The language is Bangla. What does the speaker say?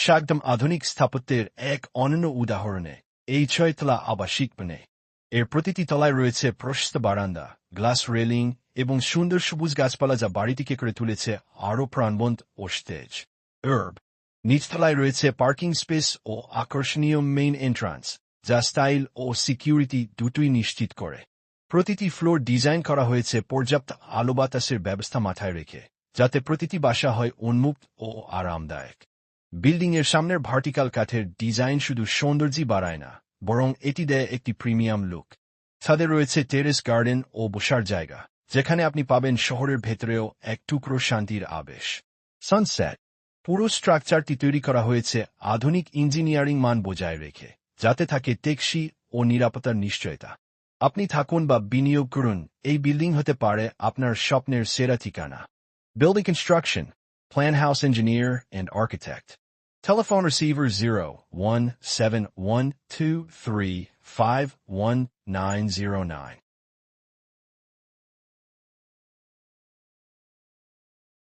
স্বাগতম আধুনিক স্থাপত্যের এক অনন্য উদাহরণে এই 6 তলা আবাসিক ভবনে। এর প্রতিটি তলায় রয়েছে প্রশস্ত বারান্দা, গ্লাস রেলিং এবং সুন্দর সবুজ গাছপালা যা বাড়িটিকে করে তুলেছে আরও প্রাণবন্ত ও সতেজ। নিচতলায় রয়েছে পার্কিং স্পেস ও আকর্ষণীয় মেইন এন্ট্রান্স, যা স্টাইল ও সিকিউরিটি দুটোই নিশ্চিত করে। প্রতিটি ফ্লোর ডিজাইন করা হয়েছে পর্যাপ্ত আলো বাতাসের ব্যবস্থা মাথায় রেখে, যাতে প্রতিটি বাসা হয় উন্মুক্ত ও আরামদায়ক। বিল্ডিংয়ের সামনের ভার্টিক্যাল কাঠের ডিজাইন শুধু সৌন্দর্যই বাড়ায় না, বরং এটি দেয় একটি প্রিমিয়াম লুক। ছাদে রয়েছে টেরেস গার্ডেন ও বসার জায়গা, যেখানে আপনি পাবেন শহরের ভেতরেও এক টুকরো শান্তির আবেশ। সানসেট পুরো স্ট্রাকচারটি তৈরি করা হয়েছে আধুনিক ইঞ্জিনিয়ারিং মান বজায় রেখে, যাতে থাকে টেকসই ও নিরাপত্তার নিশ্চয়তা। আপনি থাকুন বা বিনিয়োগ করুন, এই বিল্ডিং হতে পারে আপনার স্বপ্নের সেরা ঠিকানা। Building Construction, Plan House Engineer and Architect. Telephone receiver 01712351909.